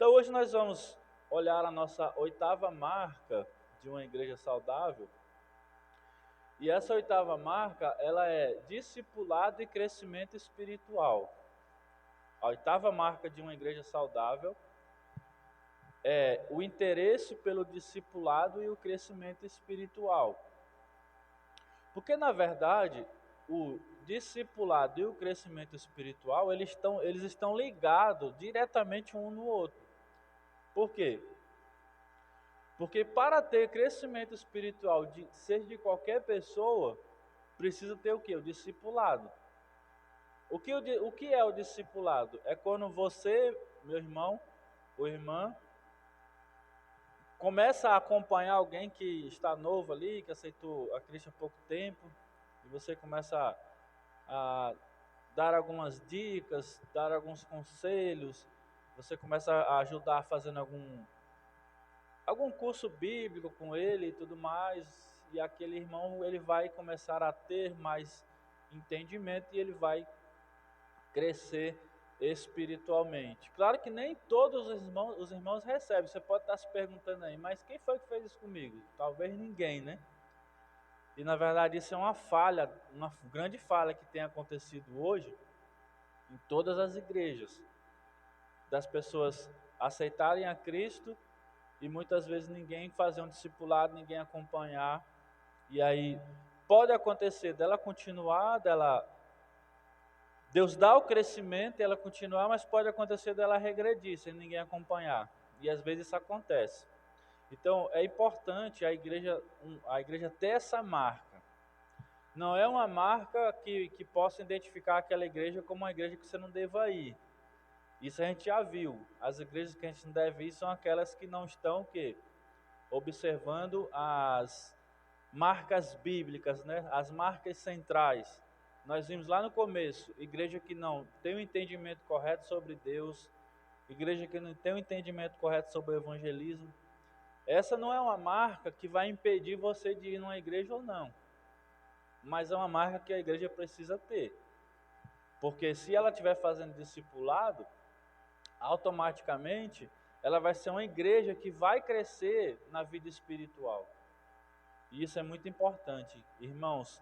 Então hoje nós vamos olhar a nossa oitava marca de uma igreja saudável. E essa oitava marca, ela é discipulado e crescimento espiritual. A oitava marca de uma igreja saudável é o interesse pelo discipulado e o crescimento espiritual. Porque na verdade, o discipulado e o crescimento espiritual, eles estão ligados diretamente um no outro. Por quê? Porque para ter crescimento espiritual, seja de qualquer pessoa, precisa ter o quê? O discipulado. O que é o discipulado? É quando você, meu irmão ou irmã, começa a acompanhar alguém que está novo ali, que aceitou a Cristo há pouco tempo, e você começa a dar algumas dicas, dar alguns conselhos, você começa a ajudar fazendo algum curso bíblico com ele e tudo mais, e aquele irmão ele vai começar a ter mais entendimento e ele vai crescer espiritualmente. Claro que nem todos os irmãos recebem. Você pode estar se perguntando aí, mas quem foi que fez isso comigo? Talvez ninguém, né? E na verdade isso é uma falha, uma grande falha que tem acontecido hoje em todas as igrejas, das pessoas aceitarem a Cristo e muitas vezes ninguém fazer um discipulado, ninguém acompanhar, e aí pode acontecer dela continuar, Deus dá o crescimento e ela continuar, mas pode acontecer dela regredir, sem ninguém acompanhar. E às vezes isso acontece. Então é importante a igreja ter essa marca. Não é uma marca que possa identificar aquela igreja como uma igreja que você não deva ir. Isso a gente já viu. As igrejas que a gente não deve ir são aquelas que não estão o quê? Observando as marcas bíblicas, né? As marcas centrais. Nós vimos lá no começo, igreja que não tem o entendimento correto sobre Deus, igreja que não tem o entendimento correto sobre o evangelismo. Essa não é uma marca que vai impedir você de ir numa igreja ou não, mas é uma marca que a igreja precisa ter. Porque se ela estiver fazendo discipulado, automaticamente ela vai ser uma igreja que vai crescer na vida espiritual. E isso é muito importante, irmãos,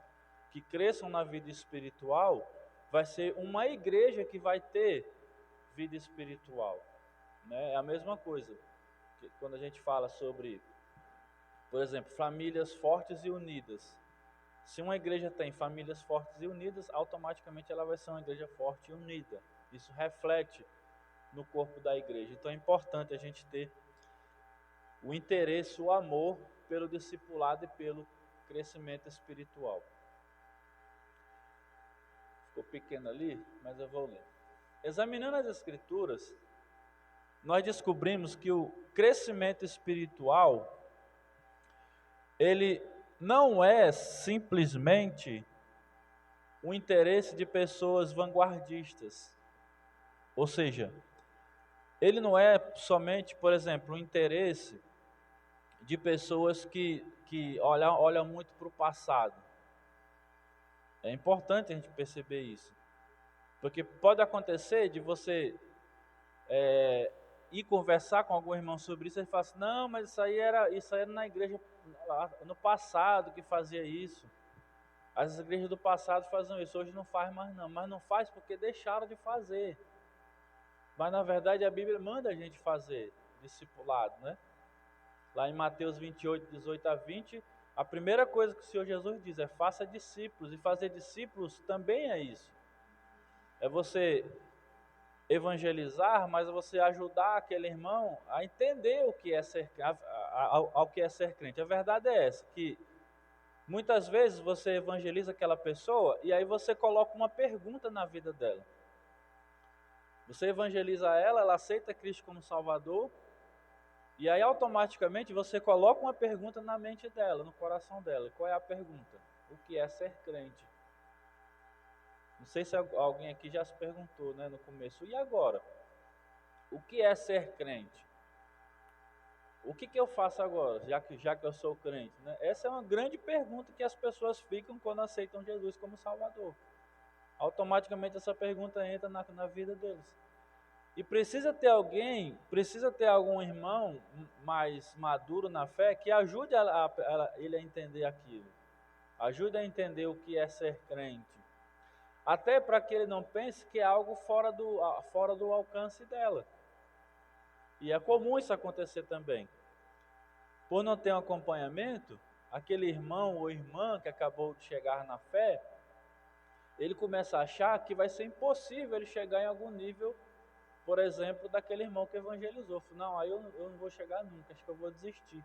que cresçam na vida espiritual, vai ser uma igreja que vai ter vida espiritual, né? É a mesma coisa que quando a gente fala sobre, por exemplo, famílias fortes e unidas. Se uma igreja tem famílias fortes e unidas, automaticamente ela vai ser uma igreja forte e unida. Isso reflete no corpo da igreja. Então é importante a gente ter o interesse, o amor pelo discipulado e pelo crescimento espiritual. Ficou pequeno ali, mas eu vou ler. Examinando as Escrituras, nós descobrimos que o crescimento espiritual, ele não é simplesmente o interesse de pessoas vanguardistas. Ou seja, ele não é somente, por exemplo, o interesse de pessoas que olham muito para o passado. É importante a gente perceber isso. Porque pode acontecer de você ir conversar com algum irmão sobre isso, e ele fala assim, não, mas isso aí era na igreja no passado que fazia isso. As igrejas do passado faziam isso, hoje não faz mais não, mas não faz porque deixaram de fazer. Mas na verdade a Bíblia manda a gente fazer discipulado, né? Lá em Mateus 28, 18 a 20, a primeira coisa que o Senhor Jesus diz é faça discípulos, e fazer discípulos também é isso. É você evangelizar, mas é você ajudar aquele irmão a entender o que é ao que é ser crente. A verdade é essa, que muitas vezes você evangeliza aquela pessoa e aí você coloca uma pergunta na vida dela. Você evangeliza ela aceita Cristo como Salvador, e aí automaticamente você coloca uma pergunta na mente dela, no coração dela. Qual é a pergunta? O que é ser crente? Não sei se alguém aqui já se perguntou, né, no começo. E agora? O que é ser crente? O que eu faço agora, já que eu sou crente? Né? Essa é uma grande pergunta que as pessoas ficam quando aceitam Jesus como Salvador. Automaticamente essa pergunta entra na vida deles. E precisa ter algum irmão mais maduro na fé que ajude ele a entender aquilo. Ajude a entender o que é ser crente. Até para que ele não pense que é algo fora do alcance dela. E é comum isso acontecer também. Por não ter um acompanhamento, aquele irmão ou irmã que acabou de chegar na fé, ele começa a achar que vai ser impossível ele chegar em algum nível, por exemplo, daquele irmão que evangelizou. Não, aí eu não vou chegar nunca, acho que eu vou desistir.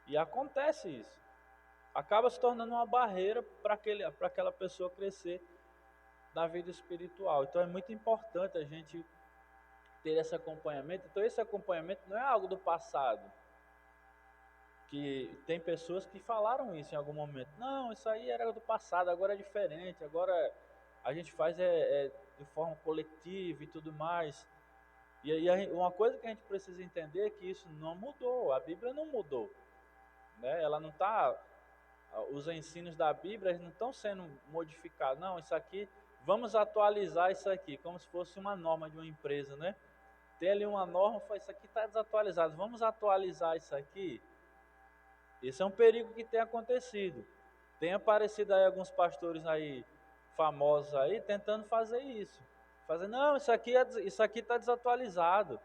E acontece isso. Acaba se tornando uma barreira para aquela pessoa crescer na vida espiritual. Então é muito importante a gente ter esse acompanhamento. Então esse acompanhamento não é algo do passado, que tem pessoas que falaram isso em algum momento. Não, isso aí era do passado, agora é diferente, agora a gente faz de forma coletiva e tudo mais. E aí uma coisa que a gente precisa entender é que isso não mudou, a Bíblia não mudou, né? Ela não está, os ensinos da Bíblia eles não estão sendo modificados. Não, isso aqui, vamos atualizar isso aqui, como se fosse uma norma de uma empresa, né? Tem ali uma norma, isso aqui está desatualizado, vamos atualizar isso aqui. Esse é um perigo que tem acontecido. Tem aparecido aí alguns pastores aí, famosos aí, tentando fazer isso. Não, isso aqui está desatualizado.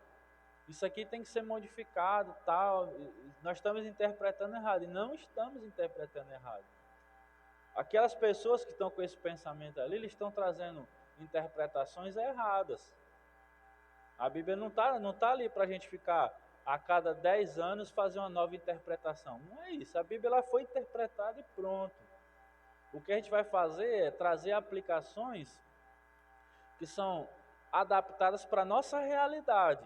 Isso aqui tem que ser modificado, tal. Nós estamos interpretando errado. E não estamos interpretando errado. Aquelas pessoas que estão com esse pensamento ali, eles estão trazendo interpretações erradas. A Bíblia não tá ali para a gente ficar a cada 10 anos fazer uma nova interpretação. Não é isso. A Bíblia ela foi interpretada e pronto. O que a gente vai fazer é trazer aplicações que são adaptadas para a nossa realidade.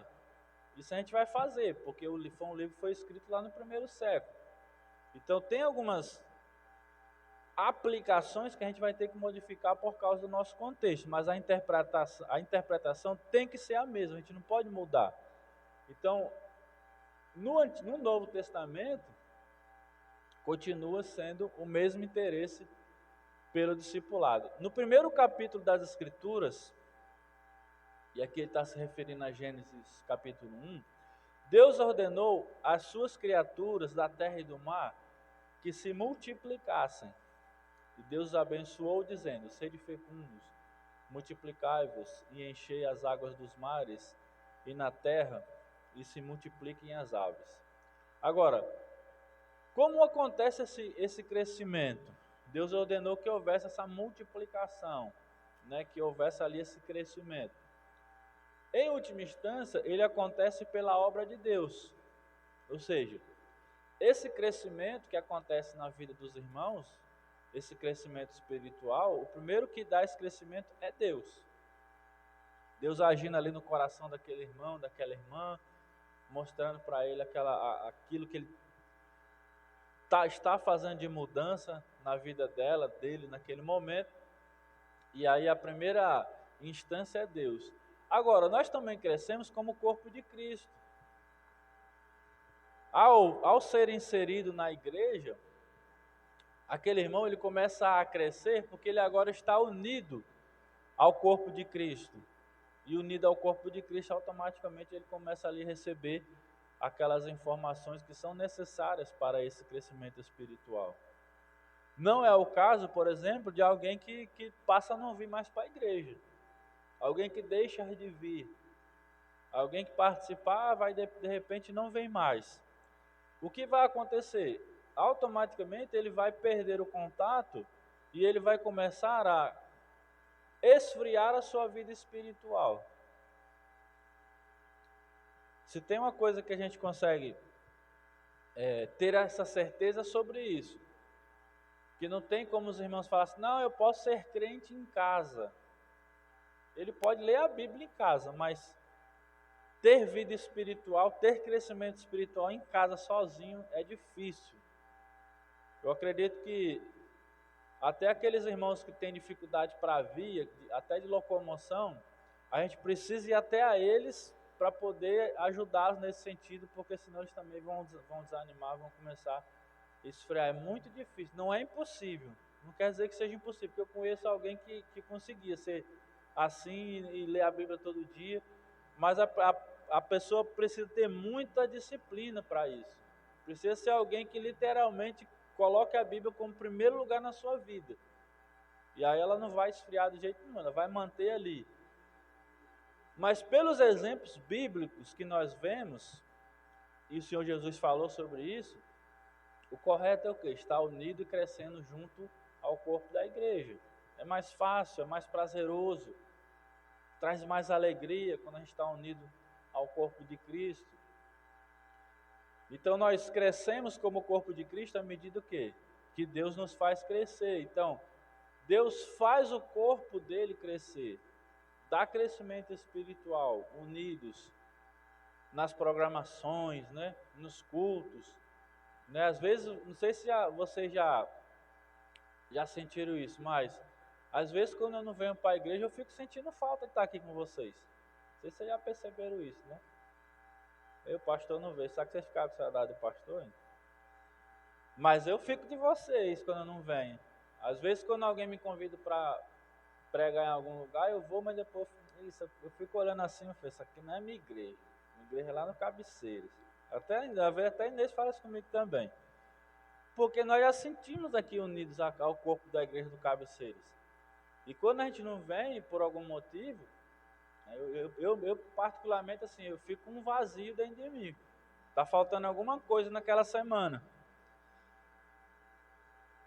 Isso a gente vai fazer, porque o livro foi escrito lá no primeiro século. Então tem algumas aplicações que a gente vai ter que modificar por causa do nosso contexto, mas a interpretação tem que ser a mesma, a gente não pode mudar. Então, no Novo Testamento, continua sendo o mesmo interesse pelo discipulado. No primeiro capítulo das Escrituras, e aqui ele está se referindo a Gênesis capítulo 1, Deus ordenou às suas criaturas da terra e do mar que se multiplicassem. E Deus os abençoou, dizendo: sede fecundos, multiplicai-vos e enchei as águas dos mares e na terra, e se multipliquem as aves. Agora, como acontece esse crescimento? Deus ordenou que houvesse essa multiplicação, né? Que houvesse ali esse crescimento. Em última instância, ele acontece pela obra de Deus. Ou seja, esse crescimento que acontece na vida dos irmãos, esse crescimento espiritual, o primeiro que dá esse crescimento é Deus. Deus agindo ali no coração daquele irmão, daquela irmã, mostrando para ele aquilo que ele está fazendo de mudança na vida dele naquele momento. E aí a primeira instância é Deus. Agora, nós também crescemos como corpo de Cristo. Ao ser inserido na igreja, aquele irmão ele começa a crescer porque ele agora está unido ao corpo de Cristo. E unido ao corpo de Cristo, automaticamente ele começa ali a receber aquelas informações que são necessárias para esse crescimento espiritual. Não é o caso, por exemplo, de alguém que passa a não vir mais para a igreja. Alguém que deixa de vir. Alguém que participar, vai de repente não vem mais. O que vai acontecer? Automaticamente ele vai perder o contato e ele vai começar a esfriar a sua vida espiritual. Se tem uma coisa que a gente consegue ter essa certeza sobre isso, que não tem como os irmãos falarem assim, não, eu posso ser crente em casa. Ele pode ler a Bíblia em casa, mas ter vida espiritual, ter crescimento espiritual em casa sozinho é difícil. Eu acredito que até aqueles irmãos que têm dificuldade para vir, até de locomoção, a gente precisa ir até a eles para poder ajudá-los nesse sentido, porque senão eles também vão desanimar, vão começar a esfriar. É muito difícil, não é impossível. Não quer dizer que seja impossível, porque eu conheço alguém que conseguia ser assim e ler a Bíblia todo dia, mas a pessoa precisa ter muita disciplina para isso. Precisa ser alguém que literalmente coloque a Bíblia como primeiro lugar na sua vida. E aí ela não vai esfriar de jeito nenhum, ela vai manter ali. Mas pelos exemplos bíblicos que nós vemos, e o Senhor Jesus falou sobre isso, o correto é o quê? Estar unido e crescendo junto ao corpo da igreja. É mais fácil, é mais prazeroso, traz mais alegria quando a gente está unido ao corpo de Cristo. Então nós crescemos como corpo de Cristo à medida que Deus nos faz crescer. Então, Deus faz o corpo dele crescer, dá crescimento espiritual, unidos nas programações, né? Nos cultos. Né? Às vezes, não sei se vocês já sentiram isso, mas às vezes quando eu não venho para a igreja eu fico sentindo falta de estar aqui com vocês. Não sei se vocês já perceberam isso, né? O pastor não veio, sabe que vocês ficaram com saudade do pastor? Hein? Mas eu fico de vocês quando eu não venho. Às vezes quando alguém me convida para pregar em algum lugar, eu vou, mas depois eu fico olhando assim, eu falo, isso aqui não é minha igreja. Minha igreja é lá no Cabeceiras. Até Inês fala isso comigo também. Porque nós já sentimos aqui unidos ao corpo da igreja do Cabeceiras. E quando a gente não vem, por algum motivo, eu particularmente assim, eu fico com um vazio dentro de mim. Está faltando alguma coisa naquela semana.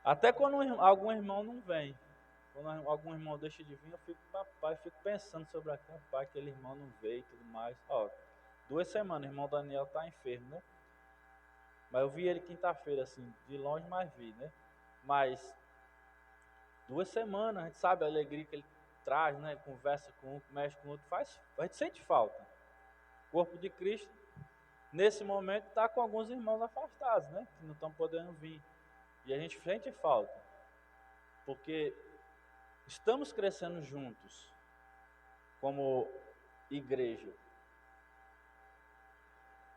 Até quando algum irmão não vem. Quando algum irmão deixa de vir, eu fico pensando sobre aquele irmão não veio e tudo mais. 2 semanas, o irmão Daniel está enfermo, né? Mas eu vi ele quinta-feira, assim, de longe, mas vi, né? Mas 2 semanas, a gente sabe a alegria que ele traz, né? Conversa com um, mexe com o outro, a gente sente falta. O corpo de Cristo, nesse momento, está com alguns irmãos afastados, né? Que não estão podendo vir. E a gente sente falta. Porque estamos crescendo juntos, como igreja.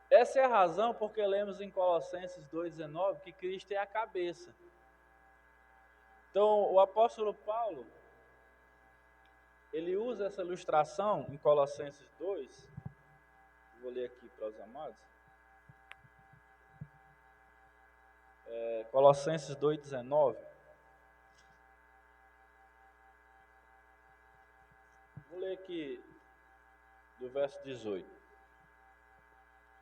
Essa é a razão porque lemos em Colossenses 2,19 que Cristo é a cabeça. Então, o apóstolo Paulo, ele usa essa ilustração em Colossenses 2, vou ler aqui para os amados. Colossenses 2,19. Vou ler aqui do verso 18.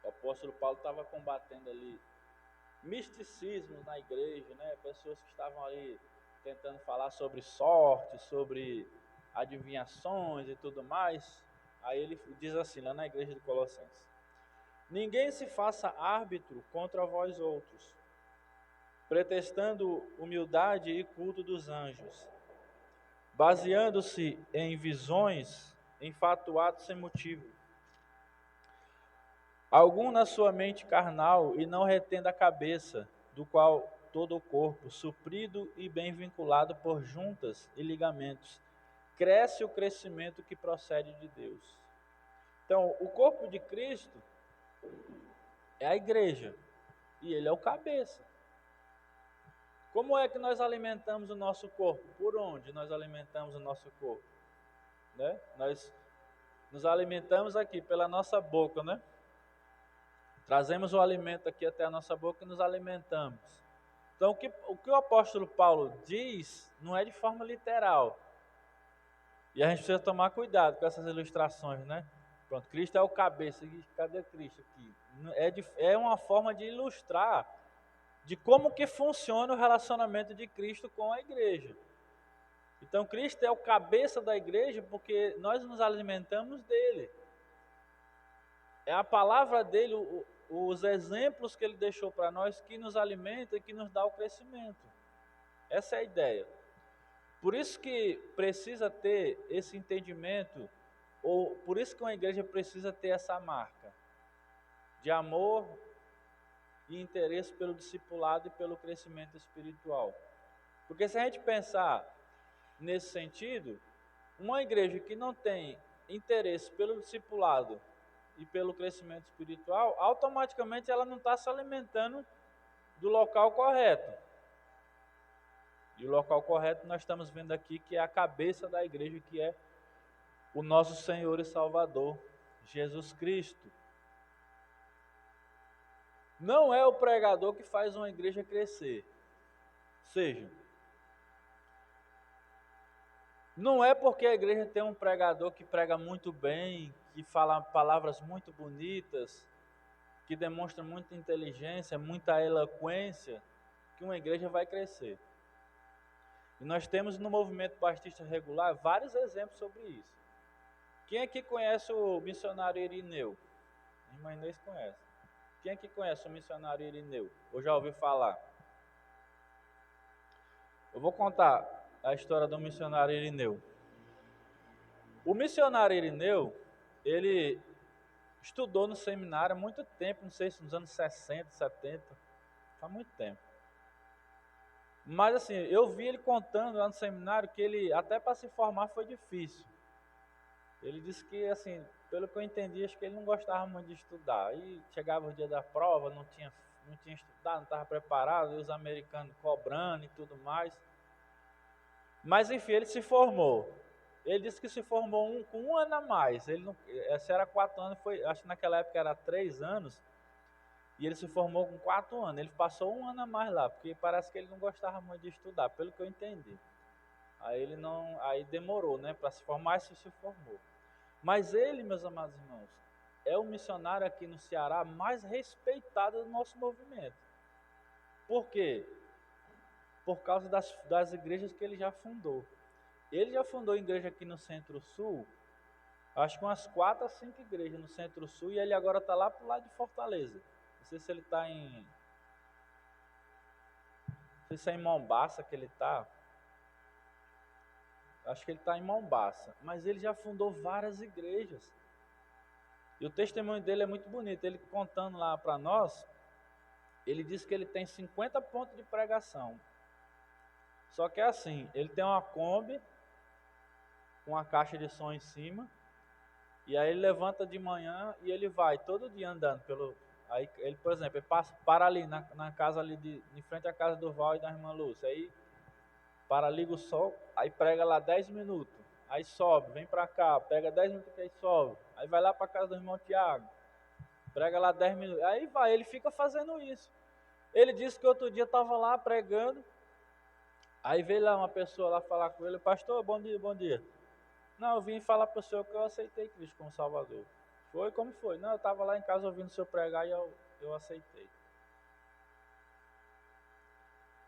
O apóstolo Paulo estava combatendo ali misticismos na igreja, né? Pessoas que estavam ali tentando falar sobre sorte, sobre adivinhações e tudo mais. Aí ele diz assim, lá na igreja de Colossenses: ninguém se faça árbitro contra vós outros, pretextando humildade e culto dos anjos, baseando-se em visões, enfatuados sem motivo, algum na sua mente carnal, e não retendo a cabeça, do qual todo o corpo, suprido e bem vinculado por juntas e ligamentos, cresce o crescimento que procede de Deus. Então, o corpo de Cristo é a igreja, e ele é o cabeça. Como é que nós alimentamos o nosso corpo? Por onde nós alimentamos o nosso corpo? Né? Nós nos alimentamos aqui pela nossa boca, né? Trazemos o alimento aqui até a nossa boca e nos alimentamos. Então, o que o apóstolo Paulo diz não é de forma literal. E a gente precisa tomar cuidado com essas ilustrações, né? Pronto, Cristo é o cabeça. Cadê Cristo aqui? É uma forma de ilustrar de como que funciona o relacionamento de Cristo com a igreja. Então, Cristo é o cabeça da igreja porque nós nos alimentamos dele. É a palavra dele, os exemplos que ele deixou para nós que nos alimenta e que nos dá o crescimento. Essa é a ideia. Por isso que precisa ter esse entendimento, ou por isso que uma igreja precisa ter essa marca de amor e interesse pelo discipulado e pelo crescimento espiritual. Porque se a gente pensar nesse sentido, uma igreja que não tem interesse pelo discipulado e pelo crescimento espiritual, automaticamente ela não está se alimentando do local correto. E o local correto nós estamos vendo aqui que é a cabeça da igreja, que é o nosso Senhor e Salvador, Jesus Cristo. Não é o pregador que faz uma igreja crescer. Ou seja, não é porque a igreja tem um pregador que prega muito bem, que fala palavras muito bonitas, que demonstra muita inteligência, muita eloquência, que uma igreja vai crescer. E nós temos no movimento batista regular vários exemplos sobre isso. Quem aqui conhece o missionário Irineu? A irmã Inês conhece. Quem aqui conhece o missionário Irineu? Ou já ouviu falar? Eu vou contar a história do missionário Irineu. O missionário Irineu, ele estudou no seminário há muito tempo, não sei se nos anos 60, 70, faz muito tempo. Mas assim, eu vi ele contando lá no seminário que ele, até para se formar, foi difícil. Ele disse que, assim, pelo que eu entendi, acho que ele não gostava muito de estudar. Aí chegava o dia da prova, não tinha estudado, não estava preparado, e os americanos cobrando e tudo mais. Mas enfim, ele se formou. Ele disse que se formou com um ano a mais. Ele não, se era 4 anos, acho que naquela época era 3 anos, e ele se formou com 4 anos. Ele passou um ano a mais lá, porque parece que ele não gostava muito de estudar, pelo que eu entendi. Aí demorou, né, para se formar, e se formou. Mas ele, meus amados irmãos, é o missionário aqui no Ceará mais respeitado do nosso movimento. Por quê? Por causa das igrejas que ele já fundou. Ele já fundou igreja aqui no Centro-Sul, acho que umas 4 a 5 igrejas no Centro-Sul, e ele agora está lá para o lado de Fortaleza. Não sei se ele está não sei se é em Mombaça que ele está. Acho que ele está em Mombaça, mas ele já fundou várias igrejas. E o testemunho dele é muito bonito. Ele contando lá para nós, ele disse que ele tem 50 pontos de pregação. Só que é assim, ele tem uma Kombi com uma caixa de som em cima, e aí ele levanta de manhã e ele vai todo dia andando pelo... Aí ele, por exemplo, ele para ali na casa ali de frente à casa do Val e da irmã Lúcia, aí para, liga o som, aí prega lá 10 minutos, aí sobe, vem para cá, pega 10 minutos aí sobe, aí vai lá para casa do irmão Tiago, prega lá 10 minutos, aí vai, ele fica fazendo isso. Ele disse que outro dia estava lá pregando, aí veio lá uma pessoa lá falar com ele: pastor, bom dia, bom dia. Não, eu vim falar para o senhor que eu aceitei Cristo como Salvador. Foi? Como foi? Não, eu estava lá em casa ouvindo o senhor pregar e eu aceitei.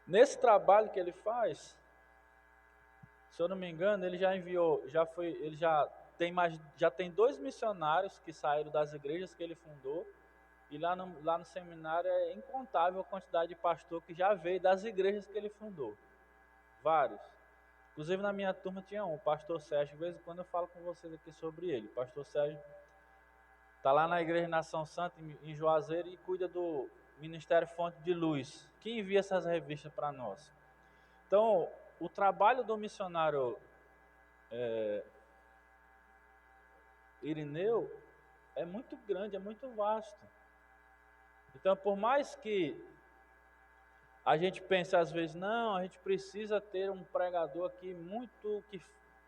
Nesse trabalho que ele faz, se eu não me engano, ele já enviou, ele já tem 2 missionários que saíram das igrejas que ele fundou, e lá no seminário é incontável a quantidade de pastor que já veio das igrejas que ele fundou. Vários. Inclusive na minha turma tinha o pastor Sérgio, de vez em quando eu falo com vocês aqui sobre ele. O pastor Sérgio está lá na igreja Nação Santa, em Juazeiro, e cuida do Ministério Fonte de Luz, que envia essas revistas para nós. Então, o trabalho do missionário Irineu é muito grande, é muito vasto. Então, por mais que a gente pense às vezes, não, a gente precisa ter um pregador aqui muito que,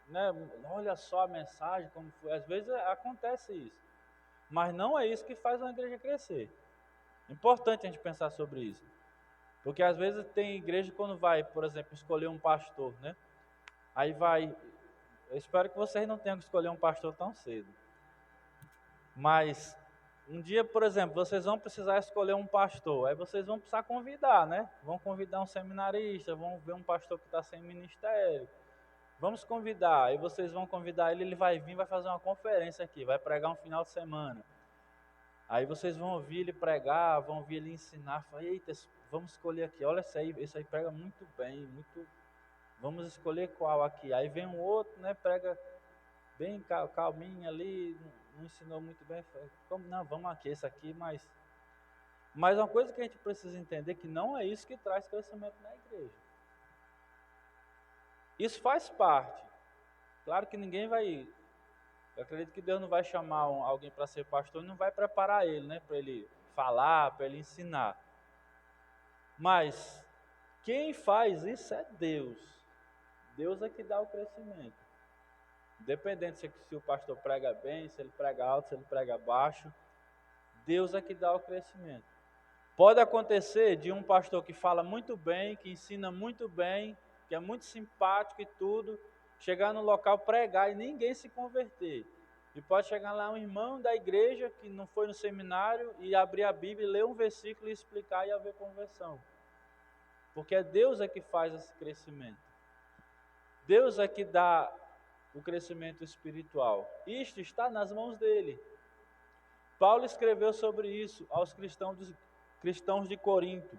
né, olha só a mensagem, como foi. Às vezes acontece isso, mas não é isso que faz uma igreja crescer. É importante a gente pensar sobre isso, porque às vezes tem igreja quando vai, por exemplo, escolher um pastor, né? Aí vai, eu espero que vocês não tenham que escolher um pastor tão cedo, mas um dia, por exemplo, vocês vão precisar escolher um pastor, aí vocês vão precisar convidar, né? Vão convidar um seminarista, vão ver um pastor que está sem ministério. Vamos convidar, aí vocês vão convidar ele, ele vai vir, vai fazer uma conferência aqui, vai pregar um final de semana. Aí vocês vão ouvir ele pregar, vão ouvir ele ensinar, fala: eita, vamos escolher aqui, olha esse aí prega muito bem, vamos escolher qual aqui. Aí vem um outro, né, prega bem calminho ali, não ensinou muito bem, como não, vamos aqui, esse aqui, mas uma coisa que a gente precisa entender é que não é isso que traz crescimento na igreja. Isso faz parte. Claro que ninguém vai, eu acredito que Deus não vai chamar alguém para ser pastor e não vai preparar ele, né, para ele falar, para ele ensinar. Mas quem faz isso é Deus. Deus é que dá o crescimento. Independente se o pastor prega bem, se ele prega alto, se ele prega baixo, Deus é que dá o crescimento. Pode acontecer de um pastor que fala muito bem, que ensina muito bem, que é muito simpático e tudo, chegar no local, pregar e ninguém se converter. E pode chegar lá um irmão da igreja que não foi no seminário e abrir a Bíblia, ler um versículo e explicar e haver conversão. Porque é Deus é que faz esse crescimento. Deus é que dá o crescimento espiritual. Isto está nas mãos dele. Paulo escreveu sobre isso aos cristãos de Corinto.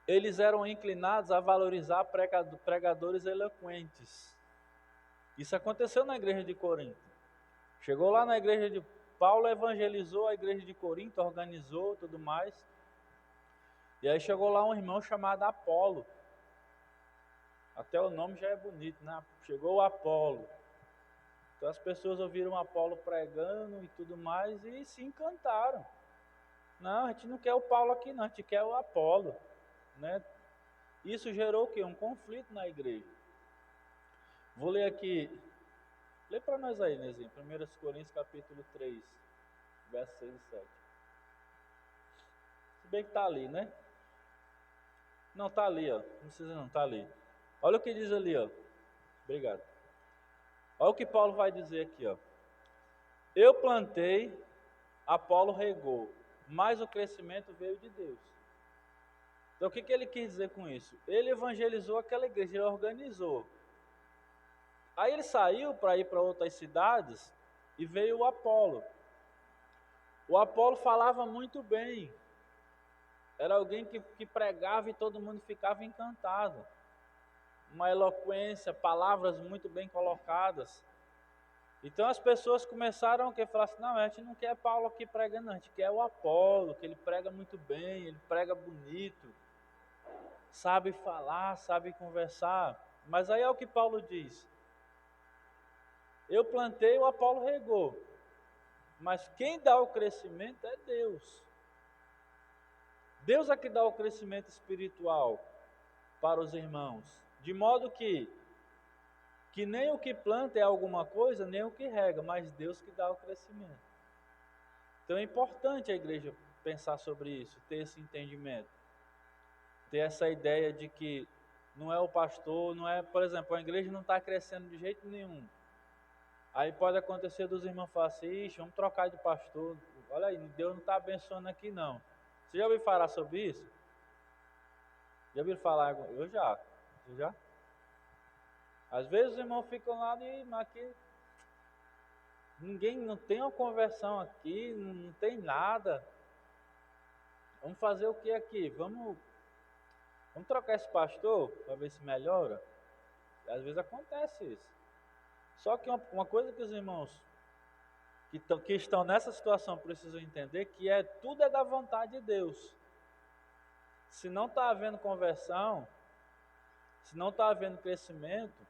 Eles eram inclinados a valorizar pregadores eloquentes. Isso aconteceu na igreja de Corinto. Chegou lá na igreja de Paulo, evangelizou a igreja de Corinto, organizou tudo mais. E aí chegou lá um irmão chamado Apolo. Até o nome já é bonito, né? Chegou o Apolo. Então as pessoas ouviram Apolo pregando e tudo mais e se encantaram. Não, a gente não quer o Paulo aqui não, a gente quer o Apolo, né? Isso gerou o quê? Um conflito na igreja. Vou ler aqui, lê para nós aí, Nezinho, 1 Coríntios capítulo 3, versos 6 e 7. Se bem que está ali, né? Não, está ali, ó. Não precisa não, está ali. Olha o que diz ali, ó. Obrigado. Olha o que Paulo vai dizer aqui, ó. Eu plantei, Apolo regou, mas o crescimento veio de Deus. Então o que ele quis dizer com isso? Ele evangelizou aquela igreja, ele organizou. Aí ele saiu para ir para outras cidades e veio o Apolo. O Apolo falava muito bem. Era alguém que pregava e todo mundo ficava encantado. Uma eloquência, palavras muito bem colocadas. Então as pessoas começaram a falar assim, não, a gente não quer Paulo aqui pregando, não, a gente quer o Apolo, que ele prega muito bem, ele prega bonito, sabe falar, sabe conversar. Mas aí é o que Paulo diz. Eu plantei, o Apolo regou. Mas quem dá o crescimento é Deus. Deus é que dá o crescimento espiritual para os irmãos. De modo que nem o que planta é alguma coisa, nem o que rega, mas Deus que dá o crescimento. Então é importante a igreja pensar sobre isso, ter esse entendimento. Ter essa ideia de que não é o pastor, não é, por exemplo, a igreja não está crescendo de jeito nenhum. Aí pode acontecer dos irmãos falar assim, ixi, vamos trocar de pastor. Olha aí, Deus não está abençoando aqui não. Você já ouviu falar sobre isso? Já ouviu falar? Eu já. Você já? Às vezes os irmãos ficam lá e aqui ninguém, não tem uma conversão aqui, não tem nada. Vamos fazer o que aqui? Vamos trocar esse pastor para ver se melhora? Às vezes acontece isso. Só que uma coisa que os irmãos que estão nessa situação precisam entender que tudo é da vontade de Deus. Se não está havendo conversão, se não está havendo crescimento,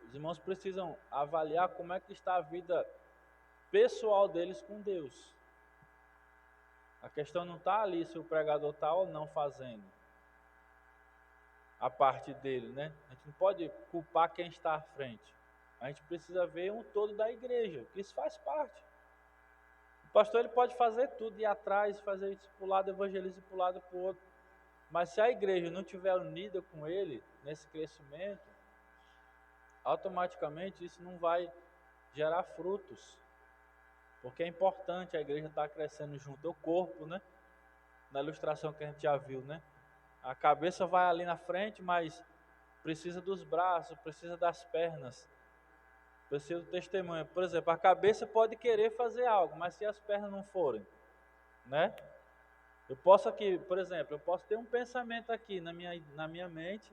os irmãos precisam avaliar como é que está a vida pessoal deles com Deus. A questão não está ali se o pregador está ou não fazendo a parte dele, né? A gente não pode culpar quem está à frente. A gente precisa ver um todo da igreja, que isso faz parte. O pastor ele pode fazer tudo, ir atrás, fazer isso para o lado, evangelizar para o lado para o outro. Mas se a igreja não estiver unida com ele, nesse crescimento, automaticamente isso não vai gerar frutos. Porque é importante a igreja estar crescendo junto ao corpo, né? Na ilustração que a gente já viu, né? A cabeça vai ali na frente, mas precisa dos braços, precisa das pernas, precisa do testemunho. Por exemplo, a cabeça pode querer fazer algo, mas se as pernas não forem, né? Eu posso aqui, por exemplo, eu posso ter um pensamento aqui na minha mente,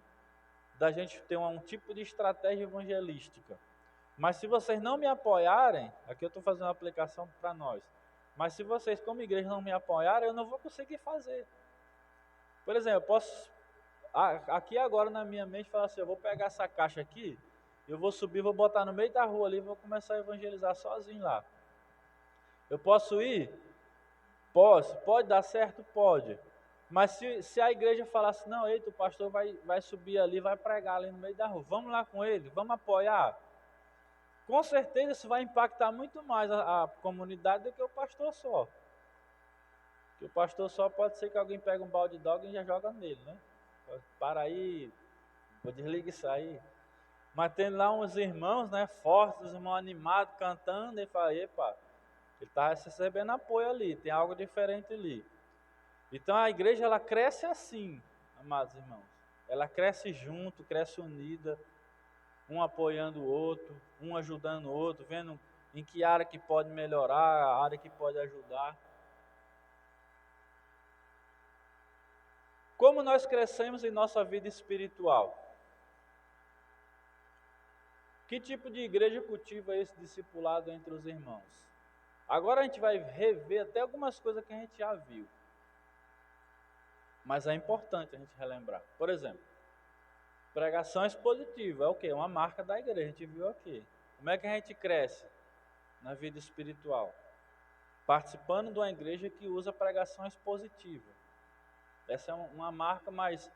da gente ter um tipo de estratégia evangelística. Mas se vocês não me apoiarem, aqui eu estou fazendo uma aplicação para nós, mas se vocês como igreja não me apoiarem, eu não vou conseguir fazer. Por exemplo, eu posso, aqui agora na minha mente, falar assim, eu vou pegar essa caixa aqui, eu vou subir, vou botar no meio da rua ali, vou começar a evangelizar sozinho lá. Eu posso ir? Posso. Pode dar certo? Pode. Mas se a igreja falasse, não, eita, o pastor vai subir ali, vai pregar ali no meio da rua, vamos lá com ele, vamos apoiar. com certeza isso vai impactar muito mais a comunidade do que o pastor só. Que o pastor só pode ser que alguém pegue um balde de água e já joga nele, né? Para aí, vou desligar isso aí. Mas tem lá uns irmãos, né, fortes, uns irmãos animados, cantando, e fala, epa, ele está recebendo apoio ali, tem algo diferente ali. Então a igreja, ela cresce assim, amados irmãos. Ela cresce junto, cresce unida, um apoiando o outro, um ajudando o outro, vendo em que área que pode melhorar, a área que pode ajudar. Como nós crescemos em nossa vida espiritual? Que tipo de igreja cultiva esse discipulado entre os irmãos? Agora a gente vai rever até algumas coisas que a gente já viu. Mas é importante a gente relembrar. Por exemplo, pregação expositiva é o quê? Uma marca da igreja, a gente viu aqui. Como é que a gente cresce na vida espiritual? Participando de uma igreja que usa pregação expositiva. Essa é uma marca, mas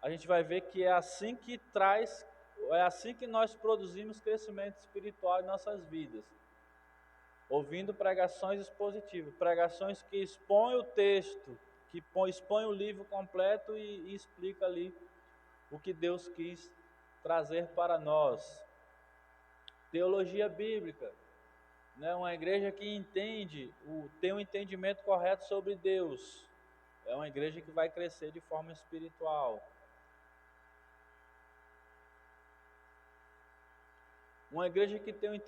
a gente vai ver que é assim que traz, é assim que nós produzimos crescimento espiritual em nossas vidas. Ouvindo pregações expositivas, pregações que expõem o texto, que expõem o livro completo e explica ali o que Deus quis trazer para nós. Teologia bíblica, né? Uma igreja que entende, tem um entendimento correto sobre Deus. É uma igreja que vai crescer de forma espiritual. Uma igreja que tem um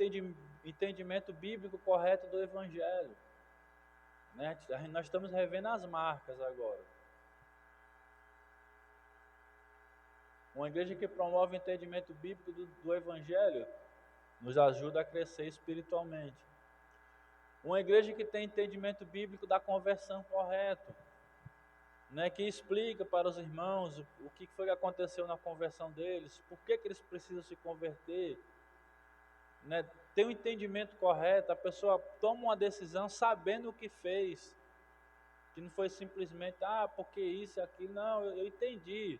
entendimento bíblico correto do Evangelho. Né? Nós estamos revendo as marcas agora. Uma igreja que promove o entendimento bíblico do Evangelho nos ajuda a crescer espiritualmente. Uma igreja que tem entendimento bíblico da conversão correto, né, que explica para os irmãos o que foi que aconteceu na conversão deles, por que eles precisam se converter, né, tem um entendimento correto, a pessoa toma uma decisão sabendo o que fez, que não foi simplesmente, porque isso e aquilo, não, eu entendi,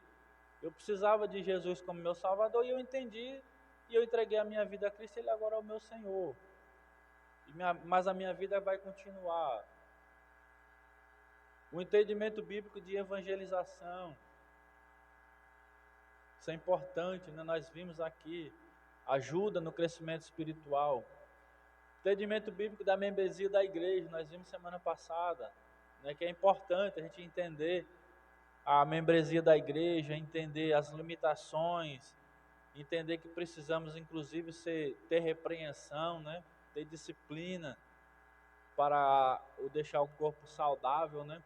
eu precisava de Jesus como meu Salvador e eu entendi, e eu entreguei a minha vida a Cristo, Ele agora é o meu Senhor, mas a minha vida vai continuar. O entendimento bíblico de evangelização, isso é importante, né? Nós vimos aqui, ajuda no crescimento espiritual. Entendimento bíblico da membresia da igreja, nós vimos semana passada, né? Que é importante a gente entender a membresia da igreja, entender as limitações, entender que precisamos inclusive ter repreensão, né? Ter disciplina para deixar o corpo saudável, né?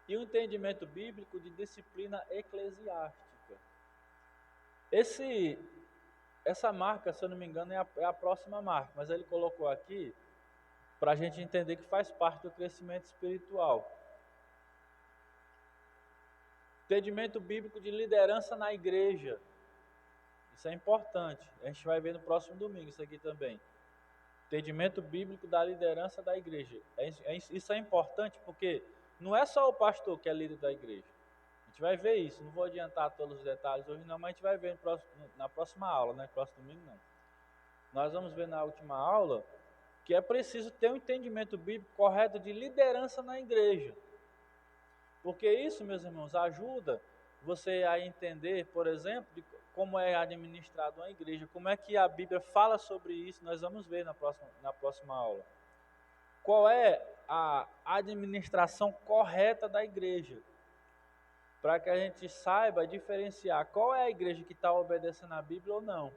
E o entendimento bíblico de disciplina eclesiástica. Essa marca, se eu não me engano, é a próxima marca, mas ele colocou aqui para a gente entender que faz parte do crescimento espiritual. Entendimento bíblico de liderança na igreja. Isso é importante. A gente vai ver no próximo domingo isso aqui também. Entendimento bíblico da liderança da igreja. Isso é importante porque não é só o pastor que é líder da igreja. A gente vai ver isso. Não vou adiantar todos os detalhes hoje não, mas a gente vai ver na próxima aula, né? Próximo domingo não. Nós vamos ver na última aula que é preciso ter um entendimento bíblico correto de liderança na igreja. Porque isso, meus irmãos, ajuda você a entender, por exemplo, de como é administrado uma igreja, como é que a Bíblia fala sobre isso, nós vamos ver na próxima aula. Qual é a administração correta da igreja? Para que a gente saiba diferenciar qual é a igreja que está obedecendo a Bíblia ou não.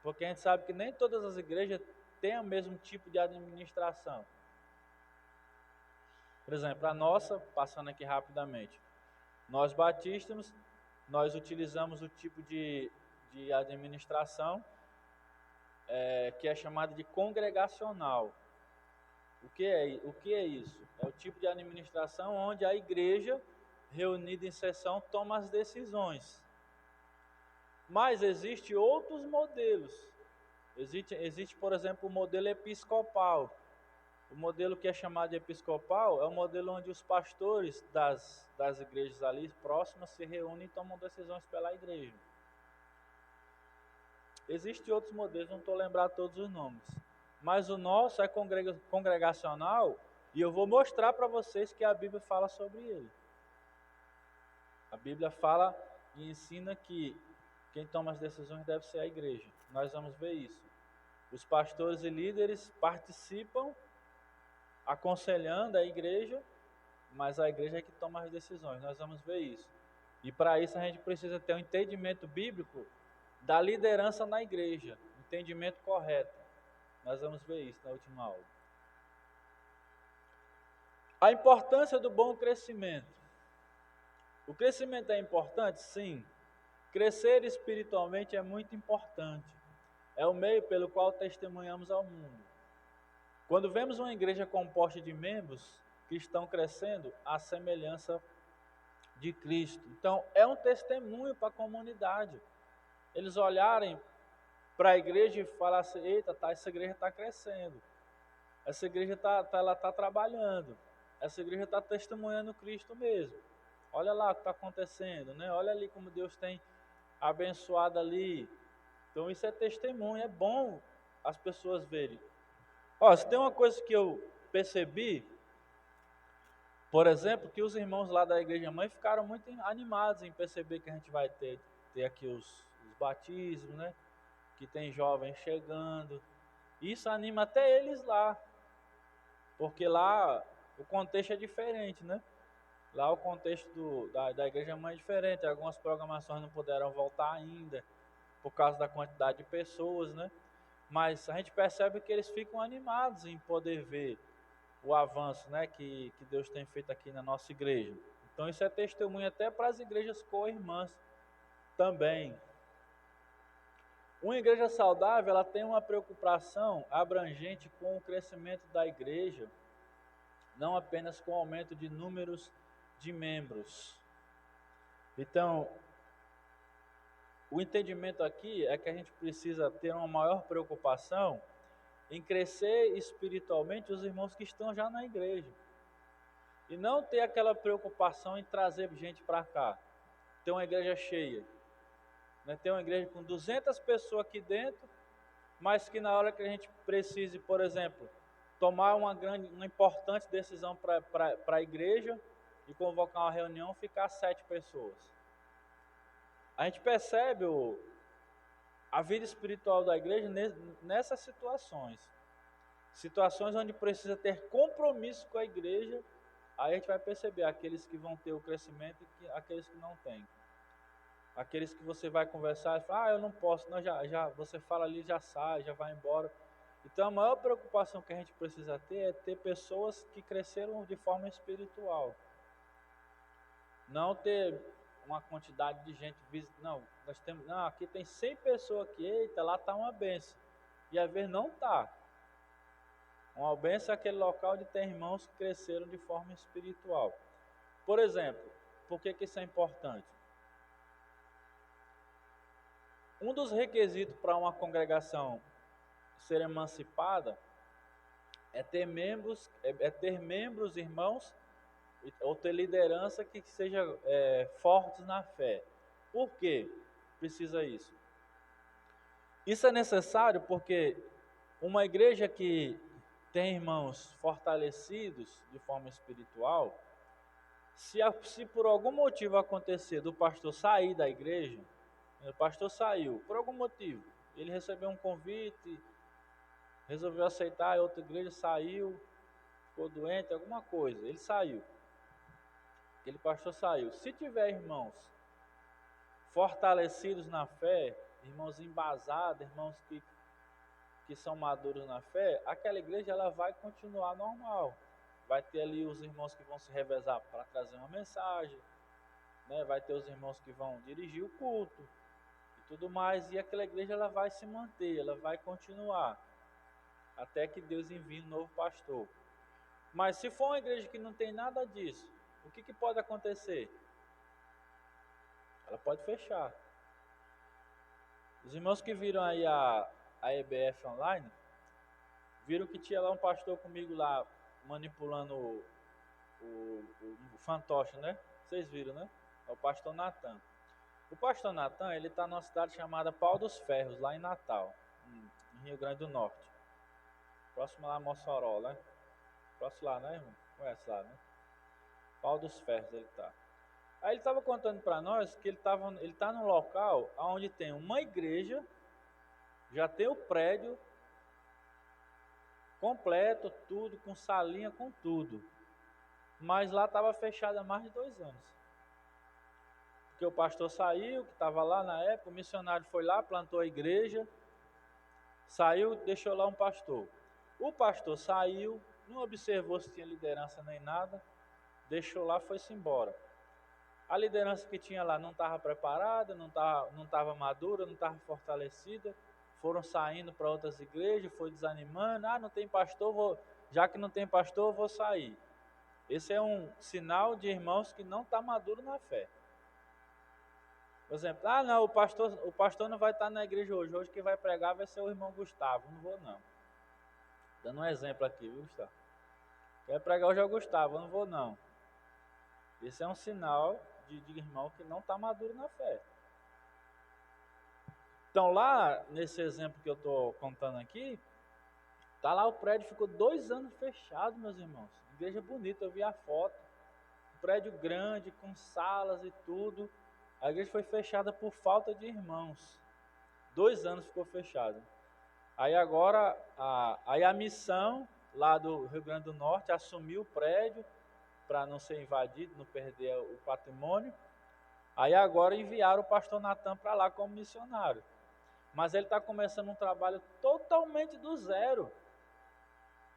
Porque a gente sabe que nem todas as igrejas têm o mesmo tipo de administração. Por exemplo, a nossa, passando aqui rapidamente, nós batistas, nós utilizamos o tipo de administração que é chamada de congregacional. O que é isso? É o tipo de administração onde a igreja, reunida em sessão, toma as decisões. Mas existem outros modelos. Existe, por exemplo, o modelo episcopal. O modelo que é chamado de episcopal é o modelo onde os pastores das igrejas ali próximas se reúnem e tomam decisões pela igreja. Existem outros modelos, não estou lembrando todos os nomes. Mas o nosso é congregacional e eu vou mostrar para vocês que a Bíblia fala sobre ele. A Bíblia fala e ensina que quem toma as decisões deve ser a igreja. Nós vamos ver isso. Os pastores e líderes participam aconselhando a igreja, mas a igreja é que toma as decisões. Nós vamos ver isso. E para isso a gente precisa ter um entendimento bíblico da liderança na igreja, entendimento correto. Nós vamos ver isso na última aula. A importância do bom crescimento. O crescimento é importante? Sim. Crescer espiritualmente é muito importante. É o meio pelo qual testemunhamos ao mundo. Quando vemos uma igreja composta de membros que estão crescendo, a semelhança de Cristo. Então, é um testemunho para a comunidade. Eles olharem para a igreja e falar assim, eita, essa igreja está crescendo. Essa igreja ela está trabalhando. Essa igreja está testemunhando Cristo mesmo. Olha lá o que está acontecendo, né? Olha ali como Deus tem abençoado ali. Então isso é testemunho, é bom as pessoas verem. Ó, se tem uma coisa que eu percebi, por exemplo, que os irmãos lá da igreja mãe ficaram muito animados em perceber que a gente vai ter aqui os batismos, né? Que tem jovens chegando. Isso anima até eles lá, porque lá o contexto é diferente, né? Lá o contexto da igreja mãe é diferente, algumas programações não puderam voltar ainda, por causa da quantidade de pessoas, né? Mas a gente percebe que eles ficam animados em poder ver o avanço, né, que Deus tem feito aqui na nossa igreja. Então isso é testemunho até para as igrejas co-irmãs também. Uma igreja saudável, ela tem uma preocupação abrangente com o crescimento da igreja, não apenas com o aumento de números de membros. Então, o entendimento aqui é que a gente precisa ter uma maior preocupação em crescer espiritualmente os irmãos que estão já na igreja. E não ter aquela preocupação em trazer gente para cá. Ter uma igreja cheia. Né? Ter uma igreja com 200 pessoas aqui dentro, mas que na hora que a gente precise, por exemplo, tomar uma importante decisão para a igreja e convocar uma reunião, ficar 7 pessoas. A gente percebe a vida espiritual da igreja nessas situações. Situações onde precisa ter compromisso com a igreja, aí a gente vai perceber aqueles que vão ter o crescimento e aqueles que não têm. Aqueles que você vai conversar e fala, eu não posso, não, já você fala ali, já sai, já vai embora. Então a maior preocupação que a gente precisa ter é ter pessoas que cresceram de forma espiritual. Não ter uma quantidade de gente visitando. Não, aqui tem 100 pessoas aqui, eita, lá está uma benção. E às vezes não está. Uma benção é aquele local onde tem irmãos que cresceram de forma espiritual. Por exemplo, por que isso é importante? Um dos requisitos para uma congregação ser emancipada é ter membros, irmãos, ou ter liderança que seja fortes na fé. Por que precisa isso? Isso é necessário porque uma igreja que tem irmãos fortalecidos de forma espiritual, se por algum motivo acontecer do pastor sair da igreja, o pastor saiu, por algum motivo, ele recebeu um convite, resolveu aceitar, a outra igreja saiu, ficou doente, alguma coisa, ele saiu. Aquele pastor saiu. Se tiver irmãos fortalecidos na fé, irmãos embasados, irmãos que são maduros na fé, aquela igreja ela vai continuar normal. Vai ter ali os irmãos que vão se revezar para trazer uma mensagem, né? Vai ter os irmãos que vão dirigir o culto e tudo mais, e aquela igreja ela vai se manter, ela vai continuar até que Deus envie um novo pastor. Mas se for uma igreja que não tem nada disso, o que pode acontecer? Ela pode fechar. Os irmãos que viram aí a EBF online, viram que tinha lá um pastor comigo lá, manipulando o fantoche, né? Vocês viram, né? É o pastor Natan. O pastor Natan, ele está numa cidade chamada Pau dos Ferros, lá em Natal, em Rio Grande do Norte. Próximo lá a Mossoró, né? Próximo lá, né, irmão? Conhece lá, né? Pau dos Ferros ele tá. Aí ele estava contando para nós que ele tá num local onde tem uma igreja, já tem o prédio completo, tudo, com salinha, com tudo. Mas lá estava fechado há mais de 2 anos. Porque o pastor saiu, que estava lá na época, o missionário foi lá, plantou a igreja, saiu, deixou lá um pastor. O pastor saiu, não observou se tinha liderança nem nada, deixou lá, foi-se embora. A liderança que tinha lá não estava preparada, não estava madura, não estava fortalecida, foram saindo para outras igrejas, foi desanimando, não tem pastor, já que não tem pastor, vou sair. Esse é um sinal de irmãos que não está maduro na fé. Por exemplo, não, o pastor não vai estar na igreja hoje quem vai pregar vai ser o irmão Gustavo, não vou não. Dando um exemplo aqui, viu, Gustavo? Quer pregar hoje é o Gustavo, eu não vou não. Esse é um sinal de irmão que não está maduro na fé. Então lá, nesse exemplo que eu estou contando aqui, tá lá o prédio, ficou 2 anos fechado, meus irmãos. Igreja bonita, eu vi a foto. Um prédio grande, com salas e tudo. A igreja foi fechada por falta de irmãos. 2 anos ficou fechado. Aí agora, a missão lá do Rio Grande do Norte assumiu o prédio para não ser invadido, não perder o patrimônio. Aí agora enviaram o pastor Natan para lá como missionário. Mas ele está começando um trabalho totalmente do zero.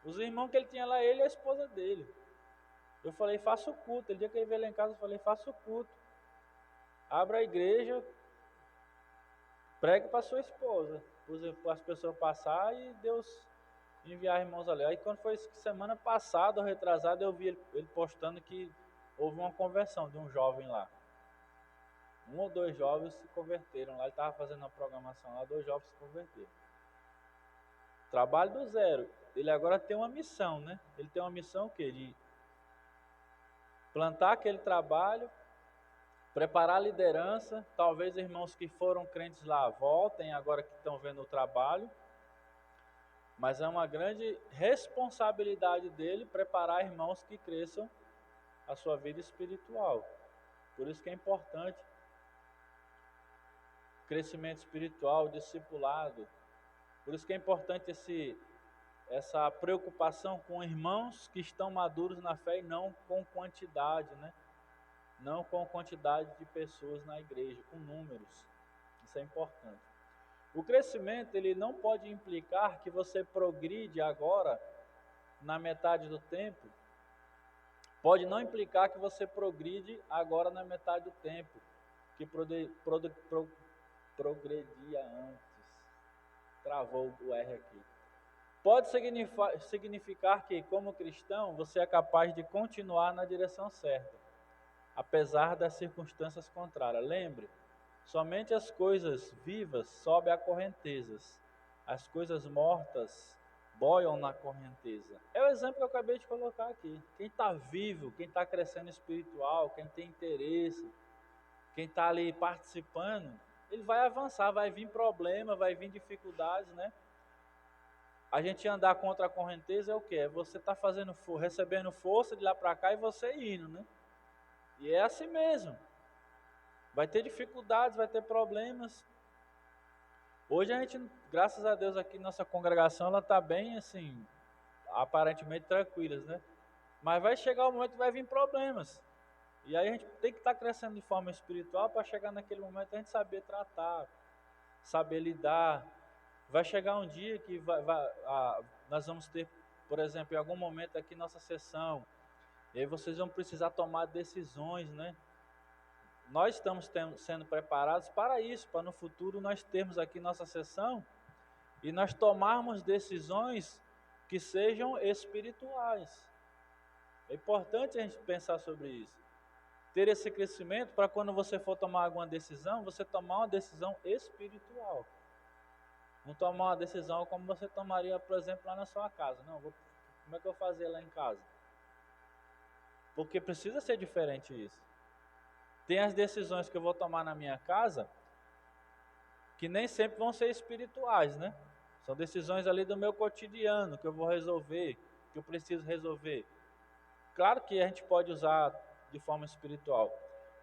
Os irmãos que ele tinha lá, ele e a esposa dele. Eu falei, faça o culto. O dia que ele veio lá em casa, eu falei, faça o culto. Abra a igreja, pregue para sua esposa, para as pessoas passar e Deus enviar irmãos ali. Aí quando foi semana passada ou retrasada, eu vi ele postando que houve uma conversão de um jovem lá. 1 ou 2 jovens se converteram lá, ele estava fazendo uma programação lá, 2 jovens se converteram. Trabalho do zero. Ele agora tem uma missão, né? Ele tem uma missão o quê? De plantar aquele trabalho, preparar a liderança, talvez irmãos que foram crentes lá voltem agora que estão vendo o trabalho, mas é uma grande responsabilidade dele preparar irmãos que cresçam a sua vida espiritual. Por isso que é importante crescimento espiritual, discipulado. Por isso que é importante essa preocupação com irmãos que estão maduros na fé e não com quantidade, né? Não com quantidade de pessoas na igreja, com números. Isso é importante. O crescimento, ele não pode implicar que você progride agora na metade do tempo. Pode não implicar que você progride agora na metade do tempo, que progredia antes. Travou o R aqui. Pode significar que, como cristão, você é capaz de continuar na direção certa, apesar das circunstâncias contrárias. Lembre, somente as coisas vivas sobem a correntezas, as coisas mortas boiam na correnteza. É o exemplo que eu acabei de colocar aqui. Quem está vivo, quem está crescendo espiritual, quem tem interesse, quem está ali participando, ele vai avançar, vai vir problema, vai vir dificuldades, né? A gente andar contra a correnteza é o quê? É você está recebendo força de lá para cá e você indo, né? E é assim mesmo. Vai ter dificuldades, vai ter problemas. Hoje a gente, graças a Deus, aqui nossa congregação, ela está bem assim, aparentemente tranquilas, né? Mas vai chegar o momento que vai vir problemas. E aí a gente tem que estar crescendo de forma espiritual para chegar naquele momento a gente saber tratar, saber lidar. Vai chegar um dia que nós vamos ter, por exemplo, em algum momento aqui nossa sessão, e aí vocês vão precisar tomar decisões, né? Nós estamos sendo preparados para isso, para no futuro nós termos aqui nossa sessão e nós tomarmos decisões que sejam espirituais. É importante a gente pensar sobre isso. Ter esse crescimento para quando você for tomar alguma decisão, você tomar uma decisão espiritual. Não tomar uma decisão como você tomaria, por exemplo, lá na sua casa. Não, como é que eu vou fazer lá em casa? Porque precisa ser diferente isso. Tem as decisões que eu vou tomar na minha casa, que nem sempre vão ser espirituais, né? São decisões ali do meu cotidiano, que eu vou resolver, que eu preciso resolver. Claro que a gente pode usar de forma espiritual,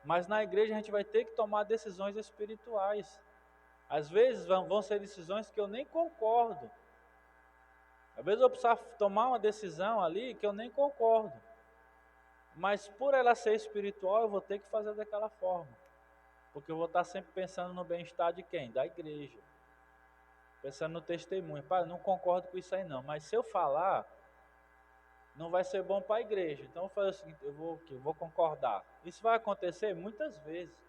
mas na igreja a gente vai ter que tomar decisões espirituais. Às vezes vão ser decisões que eu nem concordo. Às vezes eu vou precisar tomar uma decisão ali que eu nem concordo. Mas por ela ser espiritual, eu vou ter que fazer daquela forma. Porque eu vou estar sempre pensando no bem-estar de quem? Da igreja. Pensando no testemunho. Pai, eu não concordo com isso aí não, mas se eu falar, não vai ser bom para a igreja. Então eu vou fazer o seguinte, eu vou concordar. Isso vai acontecer muitas vezes.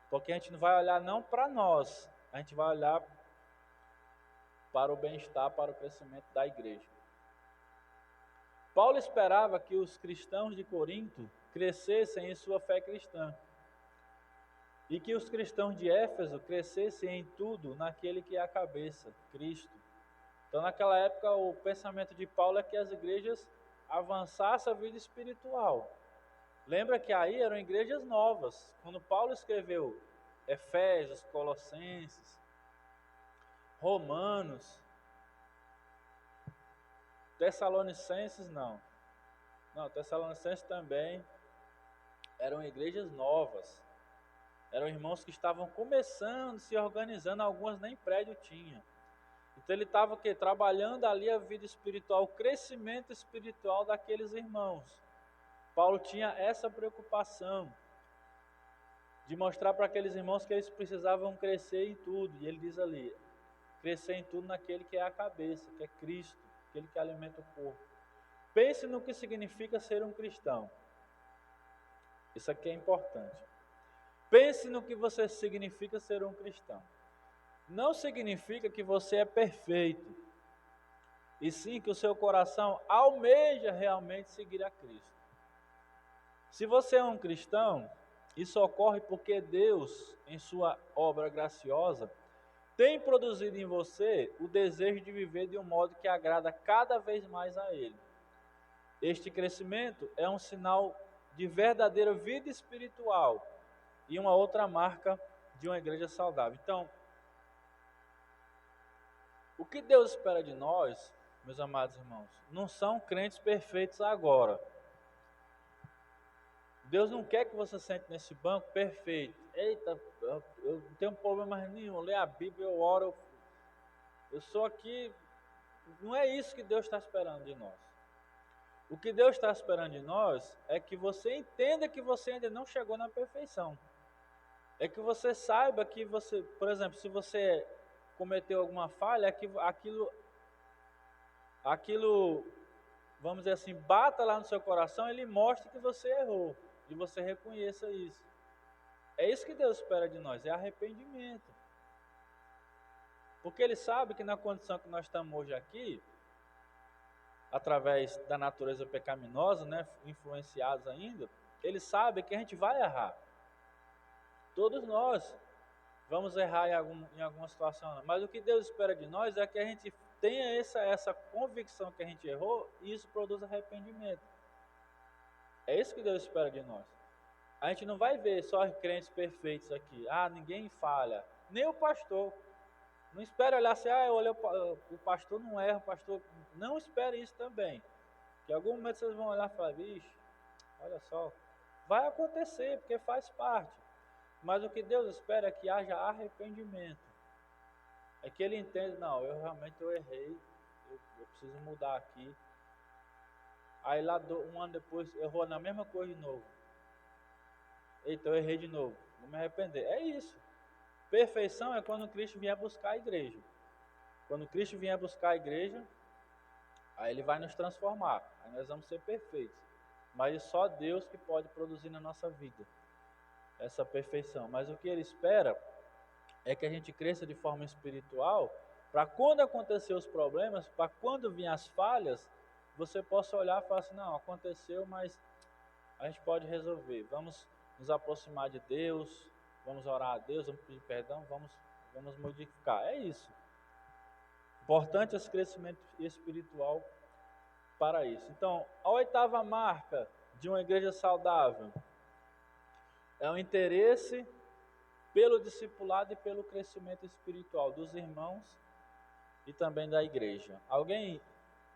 Porque a gente não vai olhar não para nós, a gente vai olhar para o bem-estar, para o crescimento da igreja. Paulo esperava que os cristãos de Corinto crescessem em sua fé cristã e que os cristãos de Éfeso crescessem em tudo naquele que é a cabeça, Cristo. Então, naquela época, o pensamento de Paulo é que as igrejas avançassem a vida espiritual. Lembra que aí eram igrejas novas. Quando Paulo escreveu Efésios, Colossenses, Romanos, Tessalonicenses não. Não, Tessalonicenses também eram igrejas novas. Eram irmãos que estavam começando, se organizando, algumas nem prédio tinham. Então ele estava trabalhando ali a vida espiritual, o crescimento espiritual daqueles irmãos. Paulo tinha essa preocupação de mostrar para aqueles irmãos que eles precisavam crescer em tudo. E ele diz ali, crescer em tudo naquele que é a cabeça, que é Cristo, aquele que alimenta o corpo. Pense no que significa ser um cristão. Isso aqui é importante. Pense no que você significa ser um cristão. Não significa que você é perfeito, e sim que o seu coração almeja realmente seguir a Cristo. Se você é um cristão, isso ocorre porque Deus, em sua obra graciosa, tem produzido em você o desejo de viver de um modo que agrada cada vez mais a Ele. Este crescimento é um sinal de verdadeira vida espiritual e uma outra marca de uma igreja saudável. Então, o que Deus espera de nós, meus amados irmãos, não são crentes perfeitos agora. Deus não quer que você sente nesse banco perfeito. Eita, eu não tenho problema nenhum, eu leio a Bíblia, eu oro, eu sou aqui. Não é isso que Deus está esperando de nós. O que Deus está esperando de nós é que você entenda que você ainda não chegou na perfeição. É que você saiba que você, por exemplo, se você cometeu alguma falha, é que aquilo, vamos dizer assim, bata lá no seu coração, ele mostra que você errou, e você reconheça isso. É isso que Deus espera de nós, é arrependimento. Porque Ele sabe que na condição que nós estamos hoje aqui, através da natureza pecaminosa, né, influenciados ainda, Ele sabe que a gente vai errar. Todos nós vamos errar em alguma situação, mas o que Deus espera de nós é que a gente tenha essa convicção que a gente errou e isso produz arrependimento. É isso que Deus espera de nós. A gente não vai ver só crentes perfeitos aqui. Ah, ninguém falha. Nem o pastor. Não espere olhar assim, o pastor não erra, o pastor... Não espere isso também. Que em algum momento vocês vão olhar e falar, vixe, olha só. Vai acontecer, porque faz parte. Mas o que Deus espera é que haja arrependimento. É que ele entenda, não, eu errei, eu preciso mudar aqui. Aí lá um ano depois errou na mesma coisa de novo. Eita, eu errei de novo, vou me arrepender. É isso. Perfeição é quando Cristo vier buscar a igreja. Quando Cristo vier buscar a igreja, aí Ele vai nos transformar. Aí nós vamos ser perfeitos. Mas é só Deus que pode produzir na nossa vida essa perfeição. Mas o que Ele espera é que a gente cresça de forma espiritual, para quando acontecer os problemas, para quando vir as falhas, você possa olhar e falar assim, não, aconteceu, mas a gente pode resolver. Vamos nos aproximar de Deus, vamos orar a Deus, vamos pedir perdão, vamos modificar. É isso. Importante esse crescimento espiritual para isso. Então, a oitava marca de uma igreja saudável É um interesse pelo discipulado e pelo crescimento espiritual dos irmãos e também da igreja. Alguém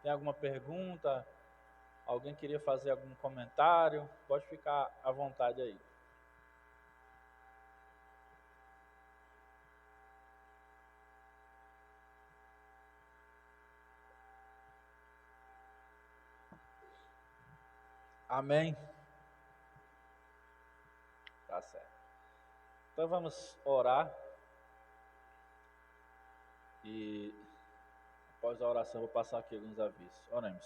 tem alguma pergunta? Alguém queria fazer algum comentário? Pode ficar à vontade aí. Amém? Tá certo. Então vamos orar. E após a oração, eu vou passar aqui alguns avisos. Oremos.